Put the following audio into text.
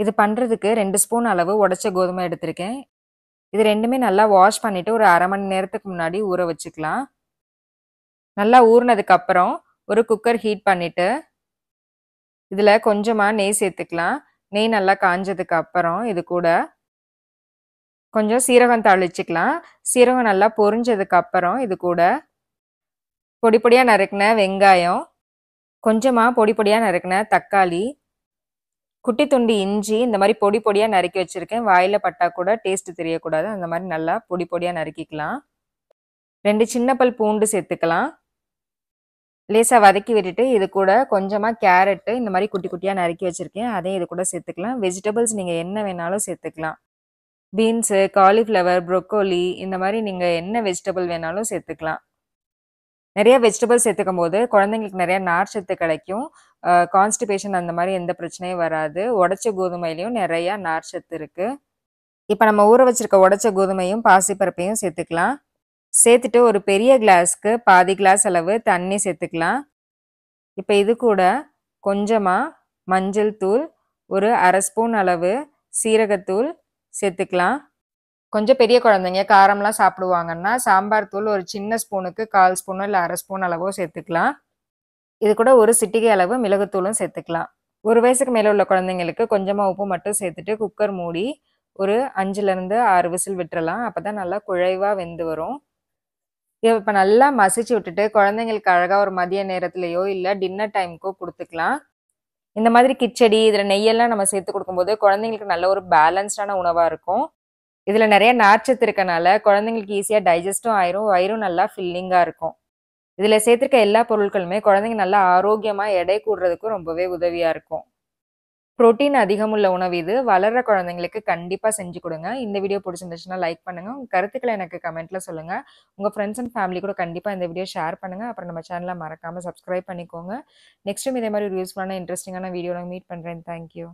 இது பண்றதுக்கு 2 ஸ்பூன் அளவு உடைச்ச கோதுமை எடுத்திருக்கேன். இது 2மே நல்லா வாஷ் பண்ணிட்டு ஒரு 1/2 மணி நேரத்துக்கு முன்னாடி ஊற வச்சுக்கலாம். நல்லா ஊறினதுக்கு அப்புறம் ஒரு குக்கர் ஹீட் பண்ணிட்டு இதுல கொஞ்சமா நெய் சேர்த்துக்கலாம். நெய் நல்லா காஞ்சதுக்கு அப்புறம் இது கூட கொஞ்சம் சீரகம் தாளிச்சுக்கலாம். சீரகம் நல்லா பொரிஞ்சதுக்கு அப்புறம் இது கூட பொடி பொடியா நறுக்கின வெங்காயம், கொஞ்சமா பொடி பொடியா நறுக்கின தக்காளி, குட்டி துண்டு இஞ்சி இந்த மாதிரி பொடி பொடியா நறுக்கி வச்சிருக்கேன். வாயில பட்டா கூட டேஸ்ட் தெரியக்கூடாது. அந்த மாதிரி நல்லா பொடி பொடியா நறுக்கிக்கலாம். 2 சின்ன பல் பூண்டு சேர்த்துக்கலாம். லேசா வதக்கி விட்டுட்டு இது கூட கொஞ்சமா கேரட் இந்த மாதிரி குட்டி குட்டியா நறுக்கி வச்சிருக்கேன். அதையும் இது கூட சேர்த்துக்கலாம். வெஜிடபிள்ஸ் நீங்க என்ன வேணாலும் சேர்த்துக்கலாம். பீன்ஸ், காலிஃப்ளவர், ப்ரோக்கோலி இந்த மாதிரி நீங்க என்ன வெஜிடபிள் வேணாலும் சேர்த்துக்கலாம். நிறைய வெஜிடபிள்ஸ் சேர்த்துக்கும் போது குழந்தைங்களுக்கு நிறைய நார்ச்சத்து கிடைக்கும். கான்ஸ்டிபேஷன் அந்த மாதிரி எந்த பிரச்சனையும் வராது. உடைச்ச கோதுமையிலையும் நிறைய நார்ச்சத்து இருக்கு. இப்போ நம்ம ஊற வச்சிருக்க உடைச்ச கோதுமையும் பாசிப்பருப்பையும் சேர்த்துக்கலாம். சேர்த்துட்டு ஒரு பெரிய கிளாஸ்க்கு பாதி கிளாஸ் அளவு தண்ணி சேர்த்துக்கலாம். இப்போ இது கூட கொஞ்சமா மஞ்சள் தூள், ஒரு 1/2 ஸ்பூன் அளவு சீரகத்தூள் சேர்த்துக்கலாம். கொஞ்சம் பெரிய குழந்தைங்க காரம்லாம் சாப்பிடுவாங்கன்னா சாம்பார் தூள் ஒரு சின்ன ஸ்பூனுக்கு 1/4 ஸ்பூனோ இல்லை 1/2 ஸ்பூன் அளவோ சேர்த்துக்கலாம். இது கூட ஒரு சிட்டிகை அளவு மிளகுத்தூளும் சேர்த்துக்கலாம். 1 வயசுக்கு மேலே உள்ள குழந்தைங்களுக்கு கொஞ்சமாக உப்பு மட்டும் சேர்த்துட்டு குக்கர் மூடி ஒரு 5லேருந்து 6 விசில் விட்டுறலாம். அப்போ தான் நல்லா குழைவாக வெந்து வரும். இப்போ நல்லா மசிச்சு விட்டுட்டு குழந்தைங்களுக்கு அழகாக ஒரு மதிய நேரத்துலையோ இல்லை டின்னர் டைமுக்கோ கொடுத்துக்கலாம். இந்த மாதிரி கிச்சடி இதில் நெய்யெல்லாம் நம்ம சேர்த்து கொடுக்கும்போது குழந்தைங்களுக்கு நல்ல ஒரு பேலன்ஸ்டான உணவாக இருக்கும். இதில் நிறைய நார்ச்சத்து இருக்கனால குழந்தைங்களுக்கு ஈஸியாக டைஜஸ்டும் ஆயிரும், வயிறும் நல்லா ஃபில்லிங்காக இருக்கும். இதில் சேர்த்துருக்க எல்லா பொருட்களுமே குழந்தைங்க நல்லா ஆரோக்கியமாக எடை கூடுறதுக்கும் ரொம்பவே உதவியாக இருக்கும். புரோட்டீன் அதிகமுள்ள உணவு இது. வளர்ற குழந்தைங்களுக்கு கண்டிப்பாக செஞ்சு கொடுங்க. இந்த வீடியோ பிடிச்சிருந்துச்சுன்னா லைக் பண்ணுங்கள். உங்கள் கருத்துக்களை எனக்கு கமெண்ட்டில் சொல்லுங்கள். உங்கள் ஃப்ரெண்ட்ஸ் அண்ட் ஃபேமிலி கூட கண்டிப்பாக இந்த வீடியோ ஷேர் பண்ணுங்கள். அப்புறம் நம்ம சேனலை மறக்காமல் சப்ஸ்கிரைப் பண்ணிக்கோங்க. நெக்ஸ்ட்டும் இதே மாதிரி ஒரு யூஸ்ஃபுல்லான இன்ட்ரெஸ்டிங்கான வீடியோ நான் மீட் பண்ணுறேன். தேங்க்யூ.